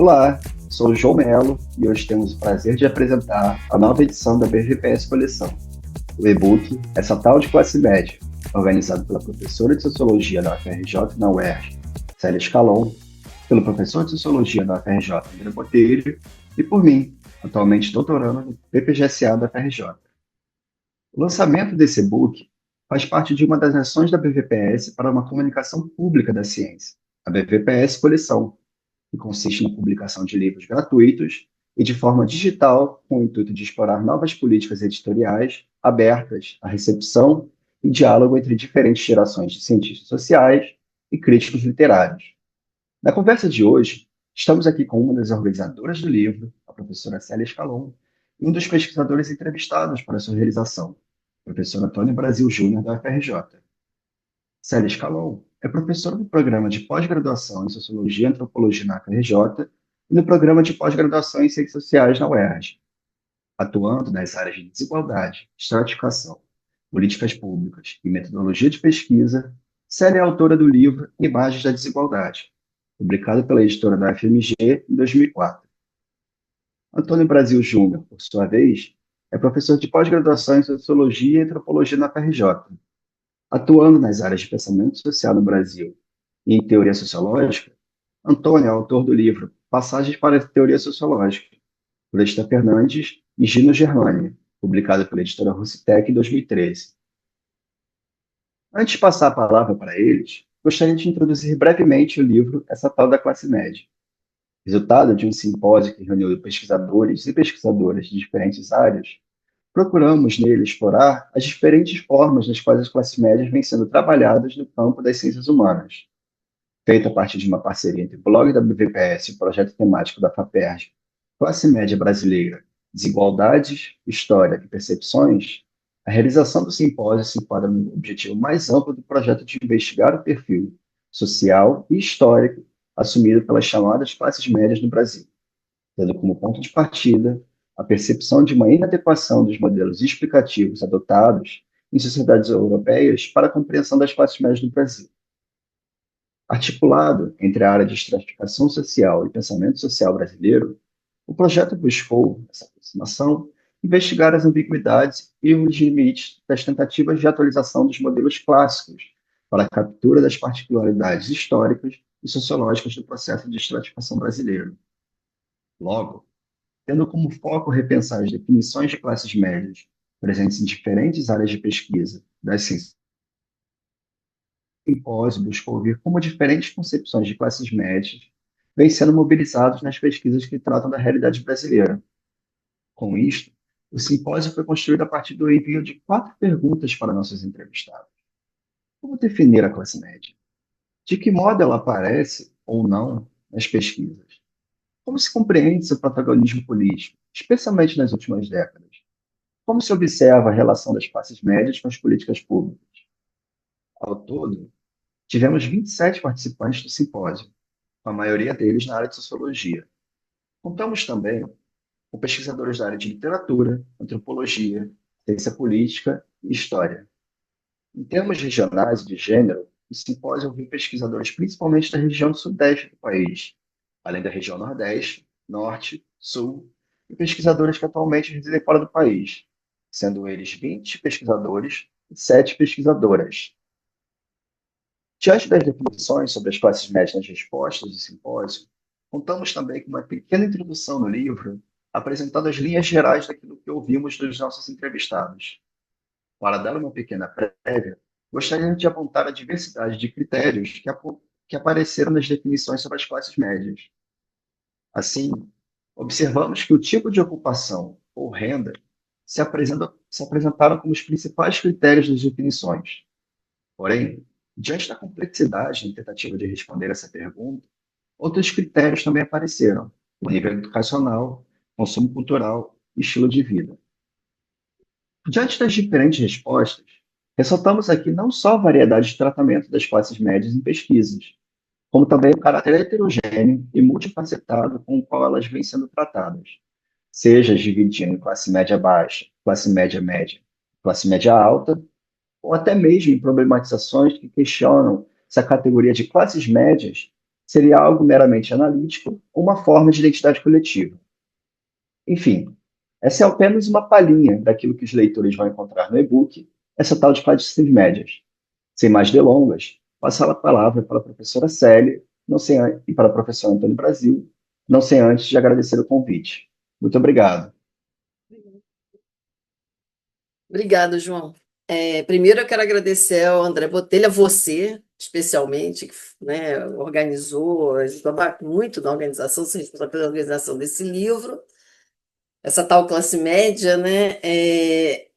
Olá, sou o João Melo e hoje temos o prazer de apresentar a nova edição da BVPS Coleção, o e-book Essa Tal de Classe Média, organizado pela professora de Sociologia da UFRJ na UERJ, Célia Scalon, pelo professor de Sociologia da UFRJ, André Botelho, e por mim, atualmente doutorando no PPGSA da UFRJ. O lançamento desse e-book faz parte de uma das ações da BVPS para uma comunicação pública da ciência, a BVPS Coleção, que consiste na publicação de livros gratuitos e de forma digital, com o intuito de explorar novas políticas editoriais abertas à recepção e diálogo entre diferentes gerações de cientistas sociais e críticos literários. Na conversa de hoje, estamos aqui com uma das organizadoras do livro, a professora Célia Scalon, e um dos pesquisadores entrevistados para sua realização, o professor Antônio Brasil Júnior, da UFRJ. Célia Scalon é professora do programa de pós-graduação em Sociologia e Antropologia na UFRJ e no programa de pós-graduação em Ciências Sociais na UERJ, atuando nas áreas de desigualdade, estratificação, políticas públicas e metodologia de pesquisa. Célia é autora do livro Imagens da Desigualdade, publicado pela editora da UFMG em 2004. Antônio Brasil Júnior, por sua vez, é professor de pós-graduação em Sociologia e Antropologia na UFRJ, atuando nas áreas de pensamento social no Brasil e em teoria sociológica. Antônio é autor do livro Passagens para a Teoria Sociológica, por Esther Fernandes e Gino Germani, publicado pela editora Russitec em 2013. Antes de passar a palavra para eles, gostaria de introduzir brevemente o livro Essa Tal da Classe Média, resultado de um simpósio que reuniu pesquisadores e pesquisadoras de diferentes áreas. Procuramos nele explorar as diferentes formas nas quais as classes médias vêm sendo trabalhadas no campo das ciências humanas. Feito a partir de uma parceria entre o blog da BVPS e o projeto temático da FAPERJ, Classe Média Brasileira, Desigualdades, História e Percepções, a realização do simpósio se enquadra no objetivo mais amplo do projeto de investigar o perfil social e histórico assumido pelas chamadas classes médias no Brasil, tendo como ponto de partida a percepção de uma inadequação dos modelos explicativos adotados em sociedades europeias para a compreensão das classes médias no Brasil. Articulado entre a área de estratificação social e pensamento social brasileiro, o projeto buscou, nessa aproximação, investigar as ambiguidades e os limites das tentativas de atualização dos modelos clássicos para a captura das particularidades históricas e sociológicas do processo de estratificação brasileiro. Logo, tendo como foco repensar as definições de classes médias presentes em diferentes áreas de pesquisa das ciências, o simpósio buscou ouvir como diferentes concepções de classes médias vêm sendo mobilizados nas pesquisas que tratam da realidade brasileira. Com isto, o simpósio foi construído a partir do envio de 4 perguntas para nossos entrevistados. Como definir a classe média? De que modo ela aparece ou não nas pesquisas? Como se compreende seu protagonismo político, especialmente nas últimas décadas? Como se observa a relação das classes médias com as políticas públicas? Ao todo, tivemos 27 participantes do simpósio, com a maioria deles na área de sociologia. Contamos também com pesquisadores da área de literatura, antropologia, ciência política e história. Em termos regionais e de gênero, o simpósio ouviu pesquisadores principalmente da região sudeste do país, além da região nordeste, norte, sul, e pesquisadores que atualmente residem fora do país, sendo eles 20 pesquisadores e 7 pesquisadoras. Diante das definições sobre as classes médias nas respostas do simpósio, contamos também com uma pequena introdução no livro, apresentando as linhas gerais daquilo que ouvimos dos nossos entrevistados. Para dar uma pequena prévia, gostaria de apontar a diversidade de critérios que apareceram nas definições sobre as classes médias. Assim, observamos que o tipo de ocupação ou renda se apresentaram como os principais critérios das definições. Porém, diante da complexidade na tentativa de responder essa pergunta, outros critérios também apareceram: o nível educacional, consumo cultural e estilo de vida. Diante das diferentes respostas, ressaltamos aqui não só a variedade de tratamento das classes médias em pesquisas, como também o caráter heterogêneo e multifacetado com o qual elas vêm sendo tratadas, seja dividindo em classe média baixa, classe média média, classe média alta, ou até mesmo em problematizações que questionam se a categoria de classes médias Seria algo meramente analítico ou uma forma de identidade coletiva? Enfim, essa é apenas uma palhinha daquilo que os leitores vão encontrar no e-book, essa tal de classes médias. Sem mais delongas, passar a palavra para a professora Célia e para o professor Antônio Brasil, não sem antes de agradecer o convite. Muito obrigado. Obrigada, João. Primeiro, eu quero agradecer ao André Botelho, a você, especialmente, que, né, organizou, ajudou muito na organização, se responsável pela organização desse livro, essa tal classe média, né,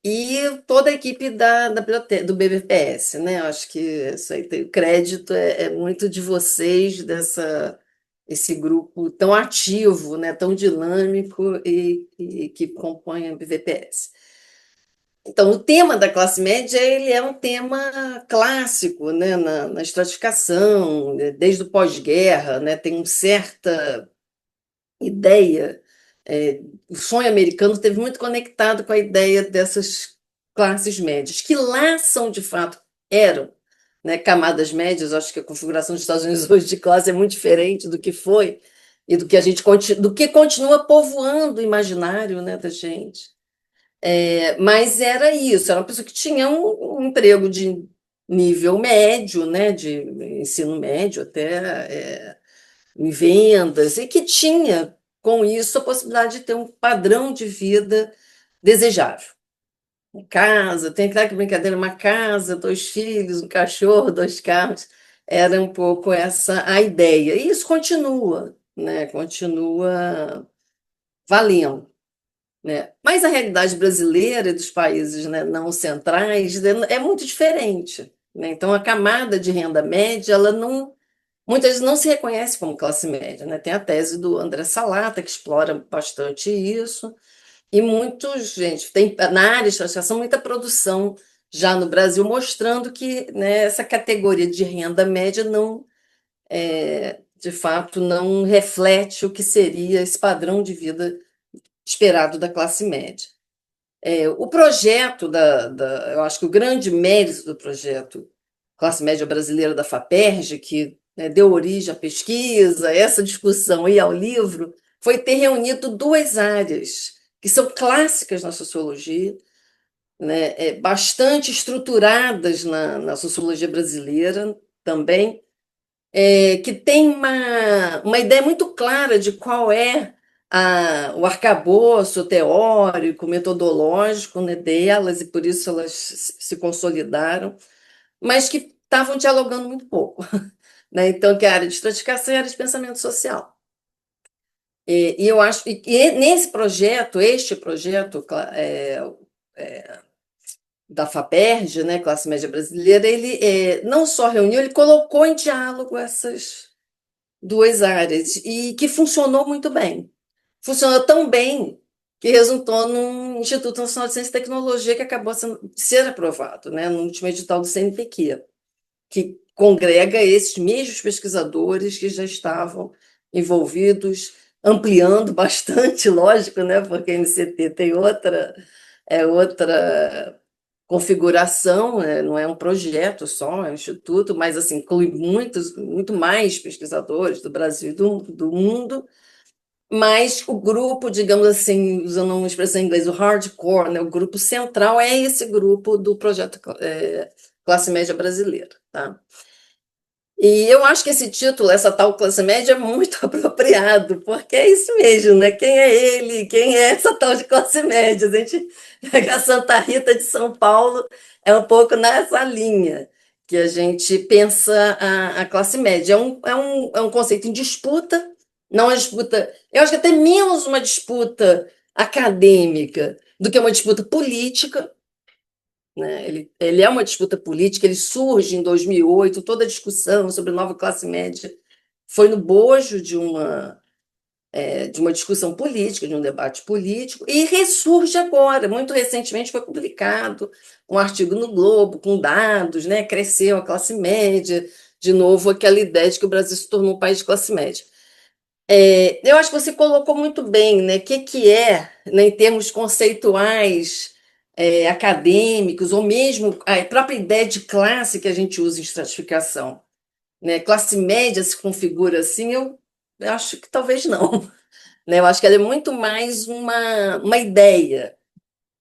e toda a equipe da biblioteca, do BBPS, né, eu acho que isso aí o crédito é muito de vocês, esse grupo tão ativo, né, tão dinâmico e que compõe o BVPS. Então, o tema da classe média ele é um tema clássico, né, na estratificação, né, desde o pós-guerra, né, tem uma certa ideia. O sonho americano esteve muito conectado com a ideia dessas classes médias, que lá são, de fato, eram, né, camadas médias. Acho que a configuração dos Estados Unidos hoje de classe é muito diferente do que foi e do que a gente do que continua povoando o imaginário, né, da gente. Mas era isso, era uma pessoa que tinha um emprego de nível médio, né, de ensino médio até, em vendas, e que tinha, com isso, a possibilidade de ter um padrão de vida desejável. Uma casa, tem aquela brincadeira, uma casa, dois filhos, um cachorro, dois carros, era um pouco essa a ideia. E isso continua, né, continua valendo, né? Mas a realidade brasileira e dos países, né, não centrais, né, é muito diferente, né? Então, a camada de renda média, ela não, muitas vezes não se reconhece como classe média, né? Tem a tese do André Salata, que explora bastante isso, e muitos, gente, tem na área de associação muita produção já no Brasil mostrando que, né, essa categoria de renda média não, de fato, não reflete o que seria esse padrão de vida esperado da classe média. O projeto eu acho que o grande mérito do projeto Classe Média Brasileira da FAPERJ, que, né, deu origem à pesquisa, essa discussão e ao livro, foi ter reunido duas áreas que são clássicas na sociologia, né, bastante estruturadas na sociologia brasileira também, que tem uma ideia muito clara de qual é o arcabouço teórico, metodológico, né, delas, e por isso elas se consolidaram, mas que estavam dialogando muito pouco. Né? Então, que é a área de estratificação e a área de pensamento social. E eu acho que nesse projeto, este projeto da FAPERJ, né, Classe Média Brasileira, ele não só reuniu, ele colocou em diálogo essas duas áreas, e que funcionou muito bem. Funcionou tão bem que resultou num Instituto Nacional de Ciência e Tecnologia que acabou de ser aprovado, né, no último edital do CNPq, que congrega esses mesmos pesquisadores que já estavam envolvidos, ampliando bastante, lógico, né, porque a NCT tem outra configuração, né? Não é um projeto só, é um instituto, mas assim, inclui muito mais pesquisadores do Brasil e do mundo, mas o grupo, digamos assim, usando uma expressão em inglês, o hardcore, né? O grupo central é esse grupo do projeto Classe Média Brasileira. Tá? E eu acho que esse título, essa tal classe média, é muito apropriado, porque é isso mesmo, né? Quem é ele? Quem é essa tal de classe média? A gente pega a Santa Rita de São Paulo, é um pouco nessa linha que a gente pensa a classe média. É um conceito em disputa, não é disputa. Eu acho que até menos uma disputa acadêmica do que uma disputa política, né? Ele é uma disputa política, ele surge em 2008, toda a discussão sobre a nova classe média foi no bojo de uma discussão política, de um debate político, e ressurge agora. Muito recentemente foi publicado um artigo no Globo com dados, né? Cresceu a classe média, de novo aquela ideia de que o Brasil se tornou um país de classe média. Eu acho que você colocou muito bem, né? O que é, né, em termos conceituais, acadêmicos, ou mesmo a própria ideia de classe que a gente usa em estratificação. né? Classe média se configura assim, eu acho que talvez não, né? Eu acho que ela é muito mais uma ideia,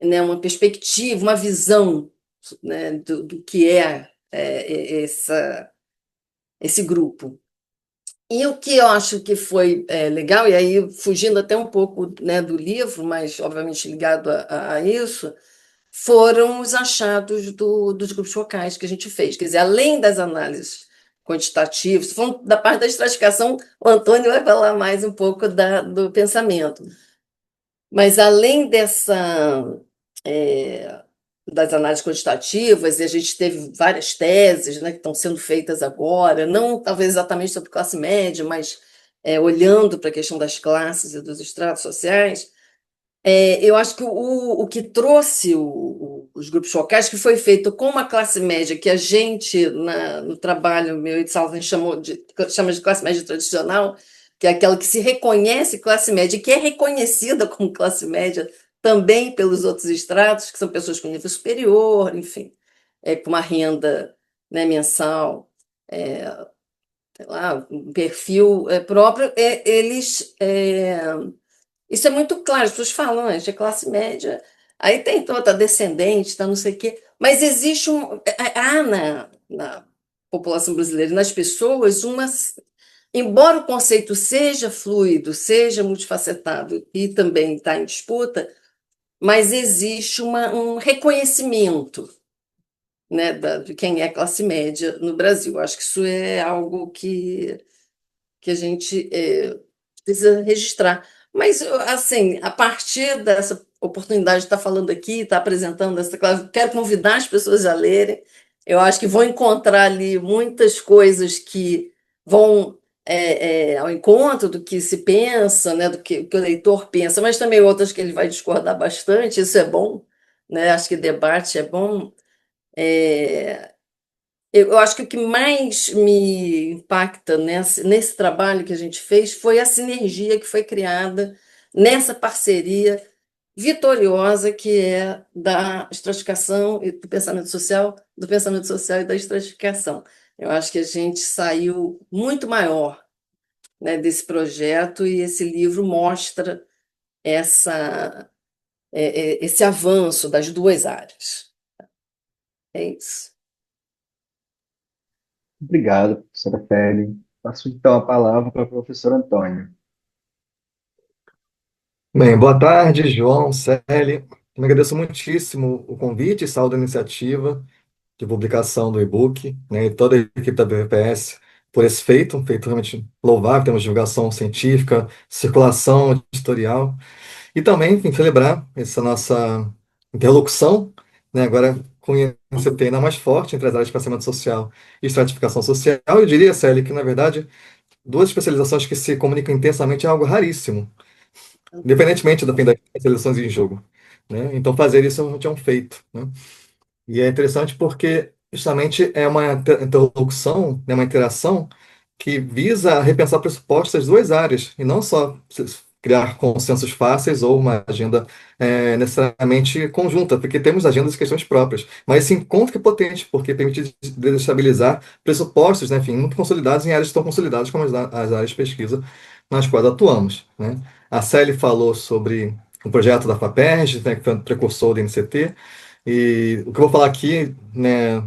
né? Uma perspectiva, uma visão, né? Do que esse grupo. E o que eu acho que foi legal, e aí fugindo até um pouco, né, do livro, mas obviamente ligado a isso, foram os achados dos grupos focais que a gente fez. Quer dizer, além das análises quantitativas, falando da parte da estratificação, o Antônio vai falar mais um pouco do pensamento. Mas além é, das análises quantitativas, e a gente teve várias teses, né, que estão sendo feitas agora, não talvez exatamente sobre classe média, mas olhando para a questão das classes e dos estratos sociais. Eu acho que o que trouxe os grupos focais, que foi feito com uma classe média que a gente, no trabalho meu e de Salvo, chama de classe média tradicional, que é aquela que se reconhece classe média, e que é reconhecida como classe média também pelos outros estratos, que são pessoas com nível superior, enfim, com uma renda, né, mensal, é, sei lá, um perfil próprio, isso é muito claro, as pessoas falam, a gente é classe média, aí tem toda descendente, tá não sei o quê, mas existe há na população brasileira, nas pessoas, embora o conceito seja fluido, seja multifacetado e também está em disputa, mas existe um reconhecimento, né, de quem é classe média no Brasil. Acho que isso é algo que a gente precisa registrar. Mas, assim, a partir dessa oportunidade de estar falando aqui, estar apresentando essa classe, quero convidar as pessoas a lerem. Eu acho que vão encontrar ali muitas coisas que vão ao encontro do que se pensa, né, do que o leitor pensa, mas também outras que ele vai discordar bastante, isso é bom, né? Acho que debate é bom. É, eu acho que o que mais me impacta nesse trabalho que a gente fez foi a sinergia que foi criada nessa parceria vitoriosa que é da estratificação e do pensamento social e da estratificação. Eu acho que a gente saiu muito maior, né, desse projeto e esse livro mostra essa, esse avanço das duas áreas. É isso. Obrigado, professora Kelly. Passo então a palavra para o professor Antônio. Bem, boa tarde, João, Célia. Eu agradeço muitíssimo o convite e saúdo a iniciativa de publicação do e-book, né, e toda a equipe da BVPS por esse feito, um feito realmente louvável. Temos divulgação científica, circulação editorial, e também, enfim, celebrar essa nossa interlocução, né, agora com o ICT ainda mais forte entre as áreas de pensamento social e estratificação social. Eu diria, Célia, que, na verdade, duas especializações que se comunicam intensamente é algo raríssimo, independentemente das especializações em jogo, né? Então, fazer isso realmente é um feito, né? E é interessante porque justamente é uma interlocução, né, uma interação que visa repensar pressupostos das duas áreas, e não só criar consensos fáceis ou uma agenda necessariamente conjunta, porque temos agendas e questões próprias. Mas esse encontro que é potente, porque permite desestabilizar pressupostos, né, enfim, muito consolidados em áreas tão consolidadas como as áreas de pesquisa nas quais atuamos, né? A Célia falou sobre o projeto da FAPERJ, né, que foi um precursor do NCT, e o que eu vou falar aqui, né,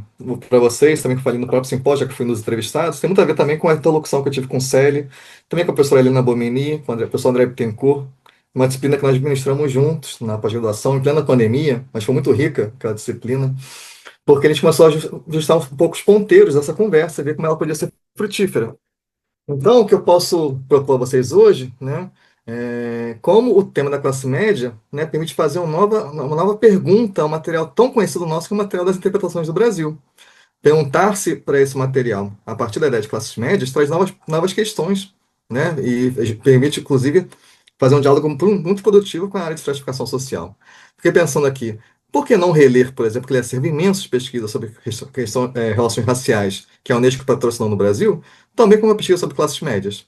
para vocês, também que eu falei no próprio simpósio, já que fui nos entrevistados, tem muito a ver também com a interlocução que eu tive com o Célio, também com a professora Helena Bomeni, com o professor André Bittencourt, uma disciplina que nós administramos juntos na pós-graduação, em plena pandemia, mas foi muito rica aquela disciplina, porque a gente começou a ajustar um pouco os ponteiros dessa conversa, ver como ela podia ser frutífera. Então, o que eu posso propor a vocês hoje, né, como o tema da classe média, né, permite fazer uma nova pergunta a um material tão conhecido nosso como o material das interpretações do Brasil. Perguntar-se para esse material, a partir da ideia de classes médias, traz novas questões, né, e permite, inclusive, fazer um diálogo muito produtivo com a área de estratificação social. Fiquei pensando aqui, por que não reler, por exemplo, que ele serve imensas pesquisas sobre relações raciais, que a Unesco patrocinou no Brasil, também como uma pesquisa sobre classes médias?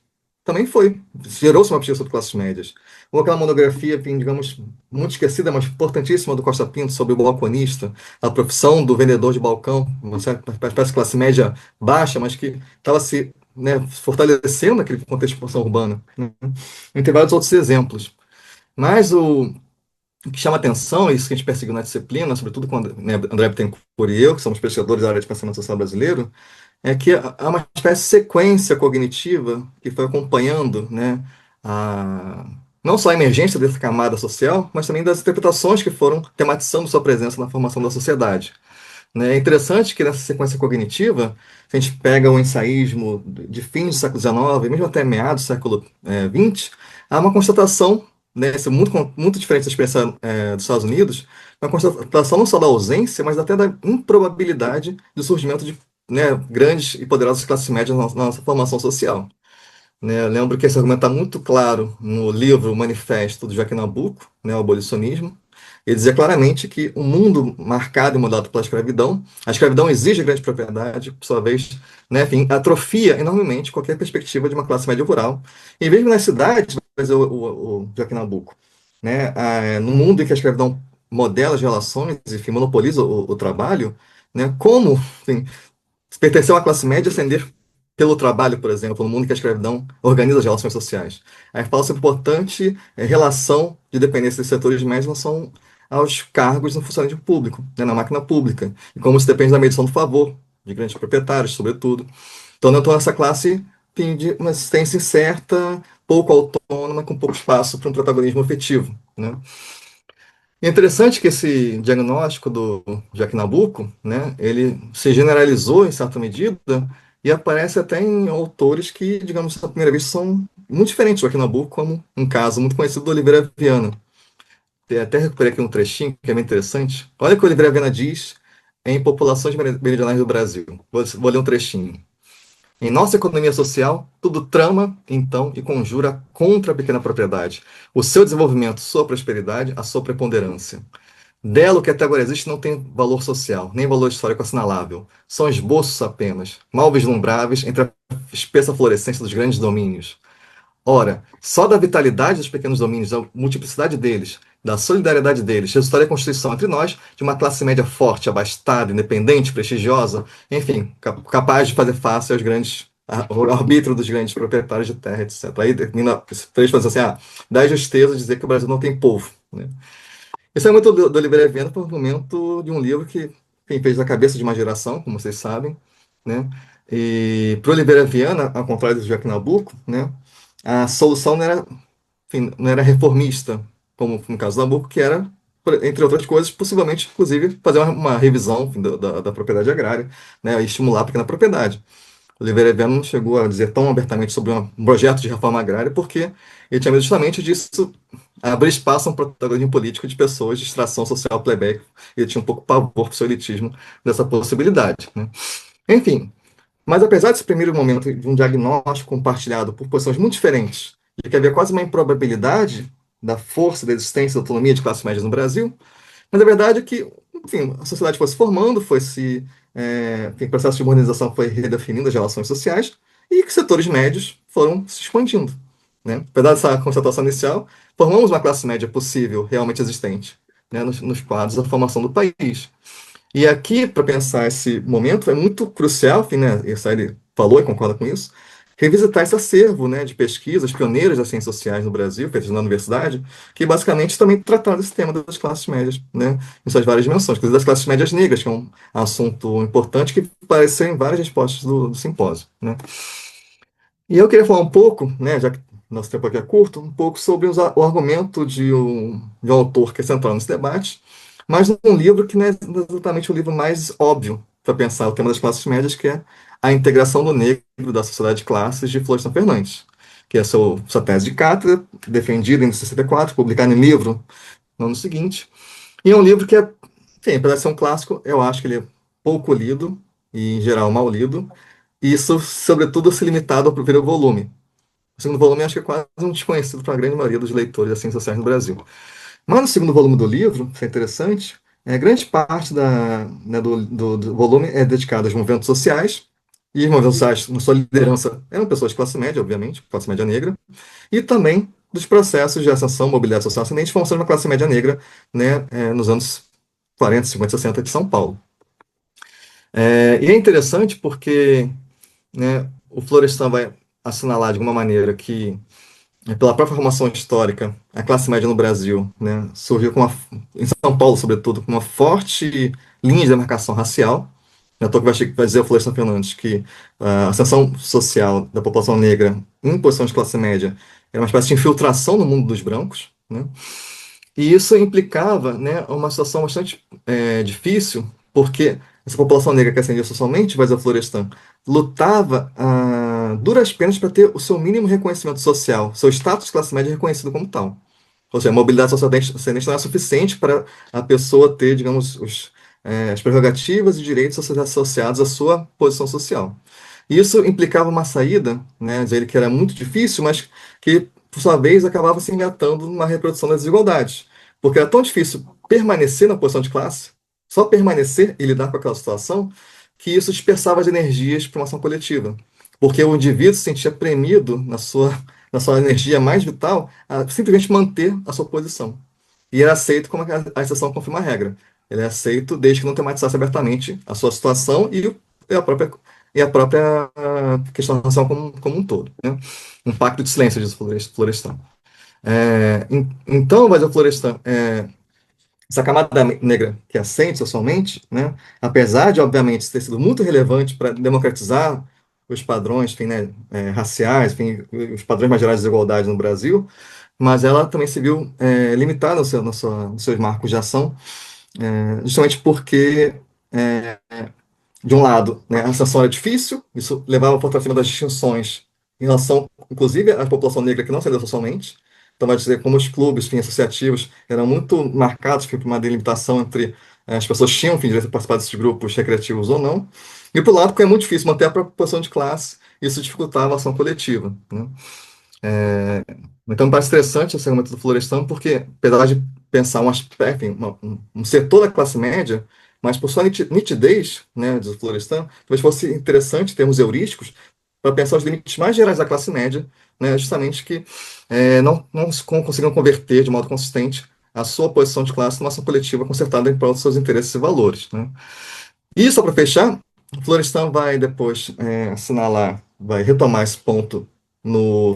também foi. Gerou-se uma pesquisa sobre classes médias. Ou aquela monografia, enfim, digamos, muito esquecida, mas importantíssima, do Costa Pinto, sobre o balconista, a profissão do vendedor de balcão, uma certa espécie de classe média baixa, mas que estava se, né, fortalecendo naquele contexto de expansão urbana, né? Entre vários outros exemplos. Mas o que chama atenção, isso que a gente perseguiu na disciplina, sobretudo quando, né, André Bittencourt e eu, que somos pesquisadores da área de pensamento social brasileiro, é que há uma espécie de sequência cognitiva que foi acompanhando, né, a, não só a emergência dessa camada social, mas também das interpretações que foram tematizando sua presença na formação da sociedade, né. É interessante que nessa sequência cognitiva, se a gente pega o ensaísmo de fins do século XIX, mesmo até meados do século XX, há uma constatação, né, isso é muito diferente da experiência dos Estados Unidos, uma constatação não só da ausência, mas até da improbabilidade do surgimento de, né, grandes e poderosas classes médias na nossa formação social, né. Eu lembro que esse argumento está muito claro no livro Manifesto do Joaquim Nabuco, né, o abolicionismo. Ele dizia claramente que o mundo marcado e mudado pela escravidão, a escravidão exige grande propriedade, por sua vez, né, enfim, atrofia enormemente qualquer perspectiva de uma classe média rural. E mesmo nas cidades, vai dizer o Joaquim Nabuco, né, no mundo em que a escravidão modela as relações, enfim, monopoliza o trabalho, né, como, enfim, pertencer a uma classe média, ascender pelo trabalho, por exemplo, no mundo que a escravidão organiza as relações sociais. Aí fala sobre a importante relação de dependência dos setores médios em relação aos cargos no funcionamento público, né, na máquina pública, e como isso depende da medição do favor, de grandes proprietários, sobretudo. Então, essa classe tem de uma existência incerta, pouco autônoma, com pouco espaço para um protagonismo efetivo, né? É interessante que esse diagnóstico do Jack Nabuco, né, ele se generalizou em certa medida e aparece até em autores que, digamos, à primeira vista são muito diferentes do Joaquim Nabuco, como um caso muito conhecido do Oliveira Viana. Eu até recuperei aqui um trechinho que é bem interessante. Olha o que o Oliveira Viana diz em Populações Meridionais do Brasil. Vou ler um trechinho. Em nossa economia social, tudo trama, então, e conjura contra a pequena propriedade, o seu desenvolvimento, sua prosperidade, a sua preponderância. Dela, o que até agora existe não tem valor social, nem valor histórico assinalável. São esboços apenas, mal vislumbráveis entre a espessa florescência dos grandes domínios. Ora, só da vitalidade dos pequenos domínios, da multiplicidade deles, da solidariedade deles, resultaria a constituição entre nós de uma classe média forte, abastada, independente, prestigiosa, enfim, capaz de fazer face aos grandes, ao arbítrio dos grandes proprietários de terra, etc. Aí termina esse trecho falando assim, dá justeza dizer que o Brasil não tem povo, né? Esse é muito do Oliveira Viana, foi um argumento de um livro que, enfim, fez a cabeça de uma geração, como vocês sabem, né? E para o Oliveira Viana, ao contrário do Joaquim Nabuco, né, a solução não era, enfim, não era reformista, como no caso do Nabucco, que era, entre outras coisas, possivelmente, inclusive, fazer uma revisão, enfim, da propriedade agrária, né, e estimular a pequena propriedade. Oliveira Viana não chegou a dizer tão abertamente sobre um projeto de reforma agrária, porque ele tinha medo justamente disso abrir espaço a um protagonismo político de pessoas de extração social plebeia. Ele tinha um pouco pavor para o seu elitismo dessa possibilidade, né? Enfim, mas apesar desse primeiro momento de um diagnóstico compartilhado por posições muito diferentes, de que havia quase uma improbabilidade da força da existência da autonomia de classes médias no Brasil, mas a verdade é que, enfim, a sociedade foi se formando, enfim, o processo de modernização foi redefinindo as relações sociais e que setores médios foram se expandindo, né? Apesar dessa constatação inicial, formamos uma classe média possível, realmente existente, né, nos quadros da formação do país. E aqui, para pensar esse momento, é muito crucial, enfim, né, isso ele falou e concorda com isso, revisitar esse acervo, né, de pesquisas pioneiras das ciências sociais no Brasil, feitas na universidade, que basicamente também trataram desse tema das classes médias, né, em suas várias dimensões, inclusive das classes médias negras, que é um assunto importante que apareceu em várias respostas do simpósio, né. E eu queria falar um pouco, né, já que nosso tempo aqui é curto, um pouco sobre o argumento de um autor que é central nesse debate, mas num livro que não é exatamente o livro mais óbvio para pensar o tema das classes médias, que é A Integração do Negro da Sociedade de Classes, de Florestan Fernandes, que é sua tese de cátedra, defendida em 64, publicada em livro no ano seguinte. E é um livro que enfim, apesar de ser um clássico, eu acho que ele é pouco lido, e em geral mal lido, e isso, sobretudo, se limitado ao primeiro volume. O segundo volume, acho que é quase um desconhecido para a grande maioria dos leitores das ciências sociais no Brasil. Mas no segundo volume do livro, isso é interessante, grande parte né, do volume é dedicado aos movimentos sociais e os movimentos sociais, na sua liderança, eram pessoas de classe média, obviamente, classe média negra, e também dos processos de ascensão, mobilidade social ascendente, formação de uma classe média negra, né, nos anos 40, 50, 60 de São Paulo. E é interessante porque, né, o Florestan vai assinalar de alguma maneira que, pela própria formação histórica, a classe média no Brasil, né, surgiu em São Paulo, sobretudo, com uma forte linha de demarcação racial. Não é à toa que vai dizer o Florestan Fernandes que a ascensão social da população negra em posição de classe média era uma espécie de infiltração no mundo dos brancos, né? E isso implicava, né, uma situação bastante difícil, porque essa população negra que ascendia socialmente, vai dizer o Florestan, lutava a duras penas para ter o seu mínimo reconhecimento social, seu status de classe média reconhecido como tal. Ou seja, a mobilidade social ascendente não é suficiente para a pessoa ter, digamos, as prerrogativas e direitos associados à sua posição social. Isso implicava uma saída, né, dizer que era muito difícil, mas que, por sua vez, acabava se engatando numa reprodução das desigualdades. Porque era tão difícil permanecer na posição de classe, só permanecer e lidar com aquela situação, que isso dispersava as energias para uma ação coletiva. Porque o indivíduo se sentia premido na sua energia mais vital a simplesmente manter a sua posição. E era aceito como a exceção confirma a regra. Ele é aceito desde que não tematizasse abertamente a sua situação e a própria questão racial como um todo, né? Um pacto de silêncio, diz o Florestan. Então, vai dizer o Florestan, essa camada negra que ascende socialmente, né, apesar de, obviamente, ter sido muito relevante para democratizar os padrões, enfim, né, raciais, enfim, os padrões mais gerais de desigualdade no Brasil, mas ela também se viu limitada nos seus marcos de ação, justamente porque, de um lado, né, a ascensão era difícil, isso levava ao fortalecimento das distinções em relação, inclusive, à população negra que não ascendeu socialmente. Então, vai dizer como os clubes, enfim, associativos eram muito marcados por uma delimitação entre as pessoas tinham, enfim, direito a participar desses grupos recreativos ou não. E, por outro lado, porque é muito difícil manter a própria posição de classe, isso dificultava a ação coletiva, né? Então, me parece interessante esse argumento do Florestan, porque, apesar de pensar um aspecto, enfim, um setor da classe média, mas por sua nitidez, né, diz o Florestan, talvez fosse interessante, em termos heurísticos, para pensar os limites mais gerais da classe média, né, justamente que não conseguiram converter de modo consistente a sua posição de classe numa ação coletiva concertada em prol dos seus interesses e valores, né? E só para fechar, Florestan vai depois assinalar, vai retomar esse ponto,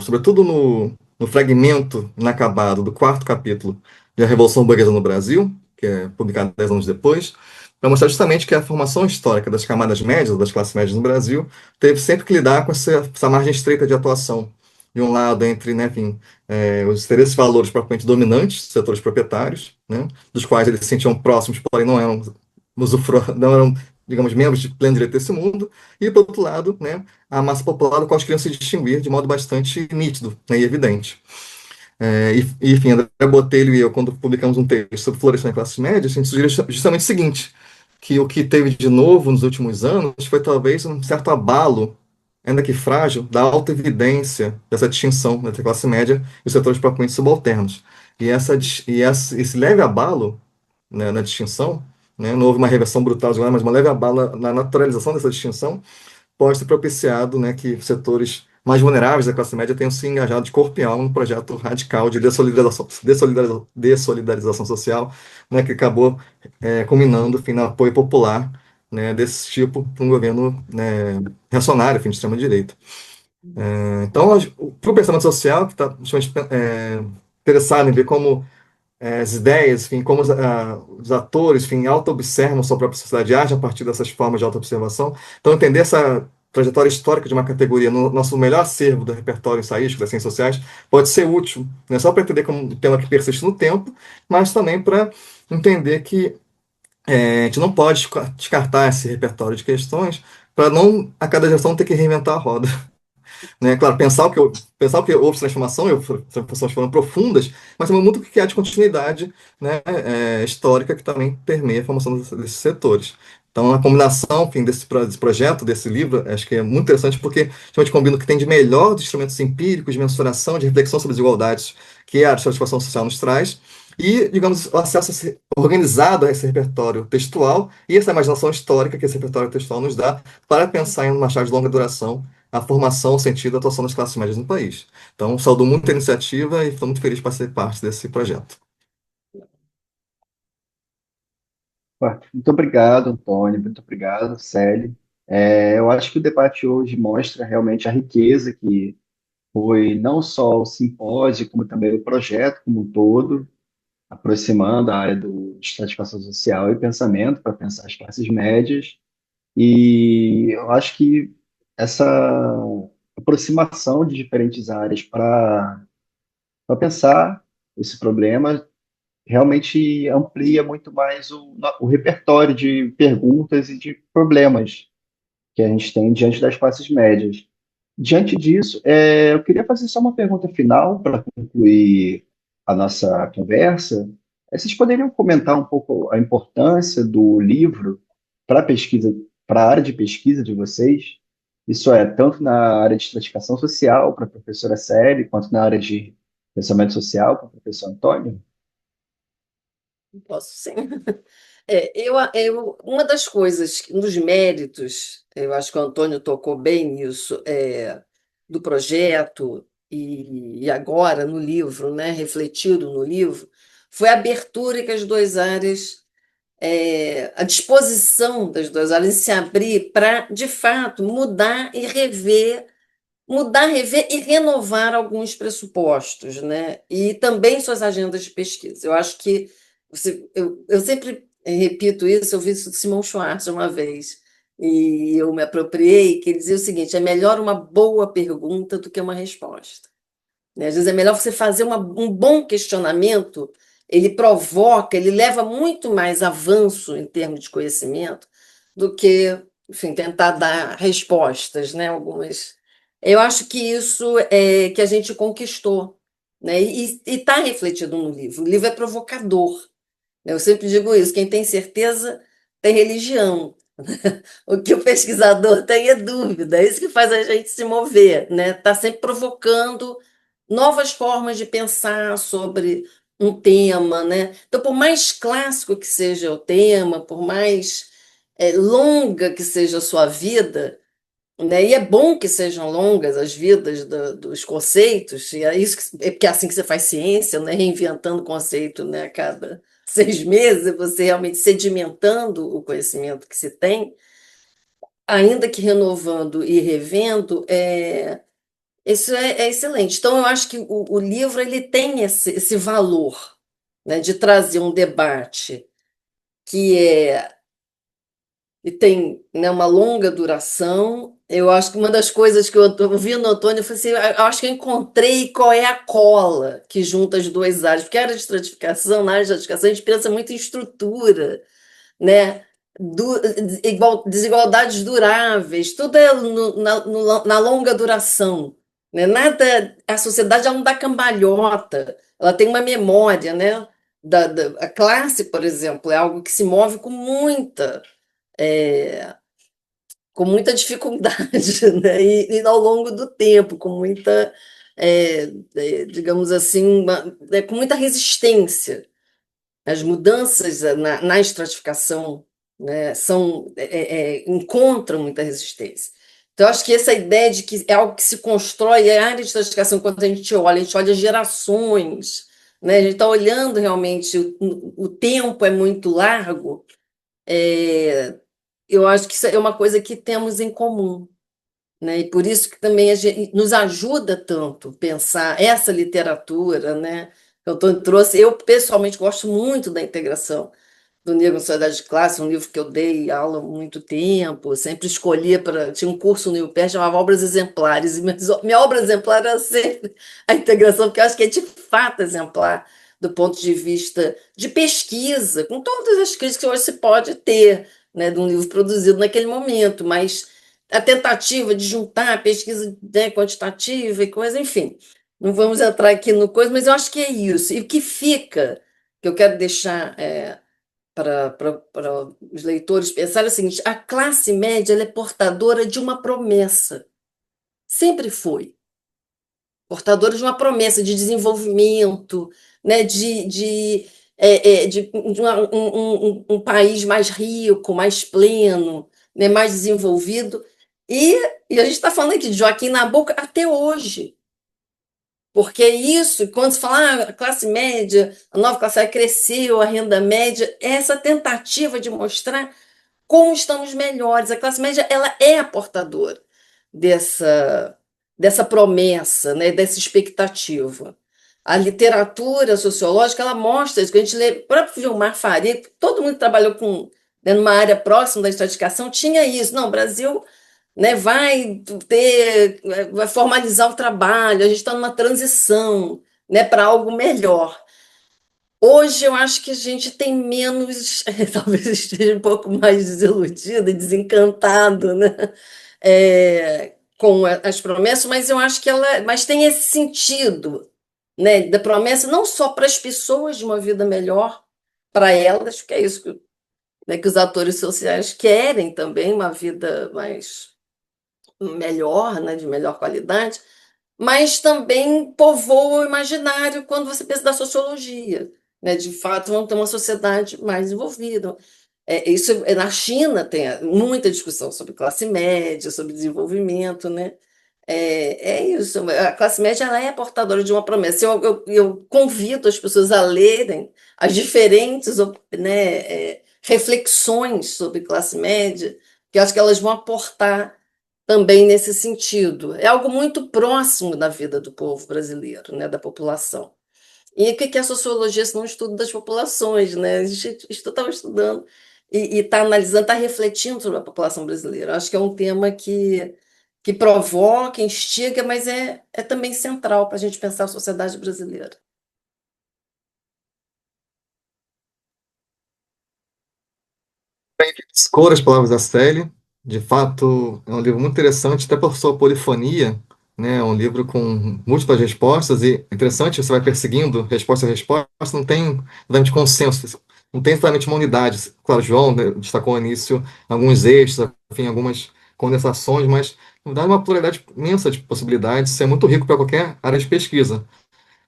sobretudo no fragmento inacabado do quarto capítulo de A Revolução Burguesa no Brasil, que é publicado 10 anos depois, para mostrar justamente que a formação histórica das camadas médias, das classes médias no Brasil, teve sempre que lidar com essa margem estreita de atuação. De um lado, entre, né, enfim, os interesses e valores propriamente dominantes, dos setores proprietários, né, dos quais eles se sentiam próximos, porém não eram, digamos, membros de pleno direito desse mundo, e, por outro lado, né, a massa popular, do qual eles queriam se distinguir de modo bastante nítido, né, e evidente. Enfim, André Botelho e eu, quando publicamos um texto sobre florescência em classes médias, a gente sugeriu justamente o seguinte, que o que teve de novo nos últimos anos foi talvez um certo abalo, ainda que frágil, da autoevidência dessa distinção entre a classe média e os setores propriamente subalternos. Esse leve abalo, né, na distinção, né, não houve uma reversão brutal, mas uma leve abalo na naturalização dessa distinção, pode ter propiciado, né, que setores mais vulneráveis da classe média tenham se engajado de corpo e alma no projeto radical de dessolidarização social, né, que acabou culminando, enfim, no apoio popular, né, desse tipo para um governo, né, reacionário, enfim, de extrema-direita. Então, para o pensamento social, que está interessado em ver como as ideias, enfim, como os atores, enfim, auto-observam sua própria sociedade, agem a partir dessas formas de auto-observação. Então, entender essa trajetória histórica de uma categoria no nosso melhor acervo do repertório ensaístico das ciências sociais pode ser útil, não é só para entender como um tema que persiste no tempo, mas também para entender que a gente não pode descartar esse repertório de questões para não, a cada geração, ter que reinventar a roda. Né? Claro, pensar que houve transformação, e transformações foram profundas, mas também muito que há de continuidade, né, histórica que também permeia a formação desses setores. Então, a combinação, enfim, desse projeto, desse livro, acho que é muito interessante porque a gente combina o que tem de melhor dos instrumentos empíricos, de mensuração, de reflexão sobre desigualdades, que a estratificação social nos traz, e, digamos, o acesso organizado a esse repertório textual e essa imaginação histórica que esse repertório textual nos dá para pensar em uma charge de longa duração a formação, o sentido e a atuação das classes médias no país. Então, saúdo muito a iniciativa e estou muito feliz para ser parte desse projeto. Muito obrigado, Antônio. Muito obrigado, Célio. Eu acho que o debate hoje mostra realmente a riqueza que foi não só o simpósio, como também o projeto como um todo, aproximando a área de estratificação social e pensamento para pensar as classes médias. E eu acho que essa aproximação de diferentes áreas para pensar esse problema realmente amplia muito mais o repertório de perguntas e de problemas que a gente tem diante das classes médias. Diante disso, eu queria fazer só uma pergunta final para concluir a nossa conversa. Vocês poderiam comentar um pouco a importância do livro para a pesquisa, para a área de pesquisa de vocês? Isso é, tanto na área de estratificação social, para a professora Célia, quanto na área de pensamento social, para o professor Antônio? Posso sim. Uma das coisas, um dos méritos, eu acho que o Antônio tocou bem nisso, do projeto e agora no livro, né, refletido no livro, foi a abertura que as duas áreas, a disposição das duas áreas em se abrir para, de fato, mudar, rever e renovar alguns pressupostos, né? E também suas agendas de pesquisa. Eu acho que eu sempre repito isso, eu vi isso de Simão Schwartz uma vez, e eu me apropriei, que ele dizia o seguinte: é melhor uma boa pergunta do que uma resposta. Né? Às vezes é melhor você fazer um bom questionamento, ele provoca, ele leva muito mais avanço em termos de conhecimento do que, enfim, tentar dar respostas, né? Algumas. Eu acho que isso é que a gente conquistou, né? E está refletido no livro. O livro é provocador. Né? Eu sempre digo isso: quem tem certeza tem religião. O que o pesquisador tem é dúvida, é isso que faz a gente se mover, né? Está sempre provocando novas formas de pensar sobre um tema, né? Então, por mais clássico que seja o tema, por mais longa que seja a sua vida, né? E é bom que sejam longas as vidas dos conceitos, e é isso é porque é assim que você faz ciência, né? Reinventando conceito, né? A cada 6 meses, você realmente sedimentando o conhecimento que se tem, ainda que renovando e revendo, isso é excelente. Então, eu acho que o livro ele tem esse valor, né, de trazer um debate que e tem, né, uma longa duração. Eu acho que uma das coisas que eu ouvi no Antônio, eu falei assim, eu acho que eu encontrei qual é a cola que junta as duas áreas, porque a área de estratificação, na área de estratificação, a gente pensa muito em estrutura, né? Desigualdades duráveis, tudo é na longa duração, né? Nada, a sociedade ela não dá cambalhota, ela tem uma memória, né? A classe, por exemplo, é algo que se move é, com muita dificuldade, né? E ao longo do tempo, com muita, digamos assim, com muita resistência. As mudanças na estratificação, né, encontram muita resistência. Então, eu acho que essa ideia de que é algo que se constrói, a área de estratificação, quando a gente olha gerações, né, a gente está olhando realmente, o tempo é muito largo, eu acho que isso é uma coisa que temos em comum. Né? E por isso que também nos ajuda tanto pensar essa literatura, né? Que o Antônio trouxe. Eu, pessoalmente, gosto muito da integração do Negro na Sociedade de Classe, um livro que eu dei aula há muito tempo, sempre escolhia para. Tinha um curso no IUPE, chamava Obras Exemplares, e minha obra exemplar era sempre a integração, porque eu acho que é de fato exemplar do ponto de vista de pesquisa, com todas as críticas que hoje se pode ter, né, de um livro produzido naquele momento, mas a tentativa de juntar a pesquisa, né, quantitativa e coisa, enfim. Não vamos entrar aqui no coisa, mas eu acho que é isso. E o que fica, que eu quero deixar para os leitores pensarem é o seguinte: a classe média ela é portadora de uma promessa. Sempre foi. portadores de uma promessa de desenvolvimento, né, um país mais rico, mais pleno, né, mais desenvolvido. E a gente está falando aqui de Joaquim Nabuco até hoje. Porque isso, quando se fala a classe média, a nova classe média cresceu, a renda média, é essa tentativa de mostrar como estamos melhores. A classe média ela é a portadora dessa promessa, né, dessa expectativa. A literatura sociológica ela mostra isso, que a gente lê, o próprio Vilmar Faria, todo mundo que trabalhou né, numa área próxima da estratificação tinha isso. Não, o Brasil, né, vai formalizar o trabalho, a gente está numa transição, né, para algo melhor. Hoje eu acho que a gente tem menos, talvez esteja um pouco mais desiludido e desencantado, né, com as promessas, mas eu acho que mas tem esse sentido, né, da promessa não só para as pessoas de uma vida melhor, para elas, que é isso né, que os atores sociais querem também, uma vida mais melhor, né, de melhor qualidade, mas também povoa o imaginário quando você pensa da sociologia, né? De fato, vamos ter uma sociedade mais desenvolvida. Na China tem muita discussão sobre classe média, sobre desenvolvimento, né? Isso. A classe média ela é portadora de uma promessa. Eu convido as pessoas a lerem as diferentes, né, reflexões sobre classe média, que eu acho que elas vão aportar também nesse sentido. É algo muito próximo da vida do povo brasileiro, né, da população. E o que é a sociologia se não estudo das populações, né? A gente estava estudando e está analisando, está refletindo sobre a população brasileira. Acho que é um tema que provoca, instiga, mas é também central para a gente pensar a sociedade brasileira. Escolha as palavras da Célia. De fato, é um livro muito interessante, até por sua polifonia, né? É um livro com múltiplas respostas e é interessante, você vai perseguindo resposta a resposta, não tem exatamente consenso, não tem exatamente uma unidade. Claro, João, né, destacou no início alguns eixos, enfim, algumas condensações, mas dá uma pluralidade imensa de possibilidades, isso é muito rico para qualquer área de pesquisa.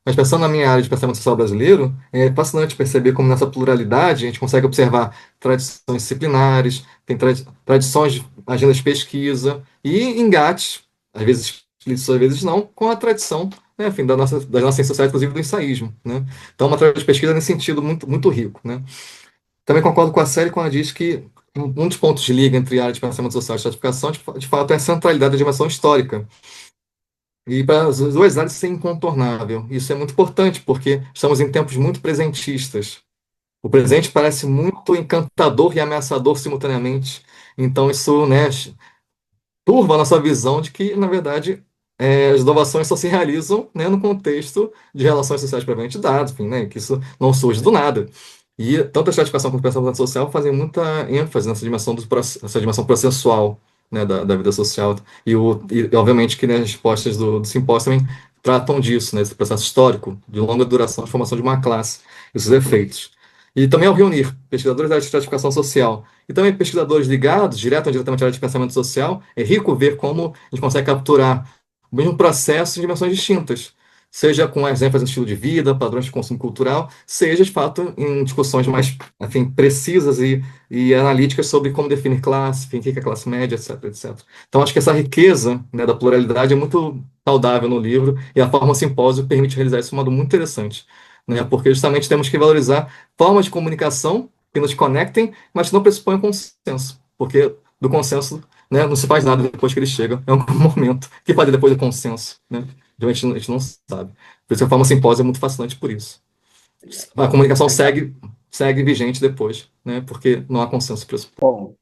Mas pensando na minha área de pensamento social brasileiro, é fascinante perceber como nessa pluralidade a gente consegue observar tradições disciplinares, tem tradições de agendas de pesquisa e engates, às vezes explícitos, às vezes não, com a tradição, né, enfim, das nossas ciências sociais, inclusive do ensaísmo, né? Então, uma tradição de pesquisa nesse sentido muito, muito rico, né? Também concordo com a Célia quando ela diz que um dos pontos de liga entre a área de pensamento social e estratificação, de fato, é a centralidade da dimensão histórica. E para as duas áreas ser incontornável. Isso é muito importante, porque estamos em tempos muito presentistas. O presente parece muito encantador e ameaçador simultaneamente. Então, isso, né, turva a nossa visão de que, na verdade, as inovações só se realizam, né, no contexto de relações sociais previamente dadas, enfim, né, que isso não surge do nada. E tanto a estratificação quanto o pensamento social fazem muita ênfase nessa dimensão, essa dimensão processual, né, da vida social. Obviamente, que, né, as respostas do simpósio também tratam disso, né, esse processo histórico de longa duração de formação de uma classe, esses efeitos. E também ao reunir pesquisadores da estratificação social e também pesquisadores ligados, direto ou indiretamente à área de pensamento social, é rico ver como a gente consegue capturar o mesmo processo em dimensões distintas, seja com exemplos no estilo de vida, padrões de consumo cultural, seja, de fato, em discussões mais, enfim, precisas e analíticas sobre como definir classe, enfim, o que é classe média, etc, etc. Então, acho que essa riqueza, né, da pluralidade é muito saudável no livro e a forma simpósio permite realizar isso de um modo muito interessante, né, porque justamente temos que valorizar formas de comunicação que nos conectem, mas que não pressupõem consenso, porque do consenso, né, não se faz nada depois que ele chega, é um momento. O que fazer depois do consenso, né? A gente não sabe. Por isso que a forma simpósio é muito fascinante por isso. A comunicação segue vigente depois, né? Porque não há consenso para isso. Bom,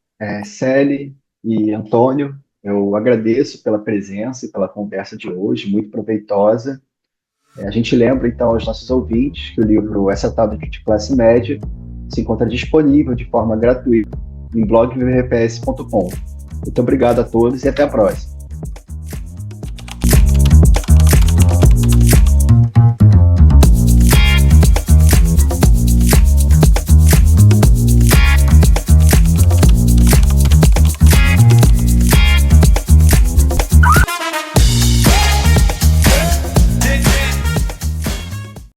Celi e Antônio, eu agradeço pela presença e pela conversa de hoje, muito proveitosa. A gente lembra, então, aos nossos ouvintes que o livro Essa Tal de Classe Média se encontra disponível de forma gratuita em blogvps.com. Muito obrigado a todos e até a próxima.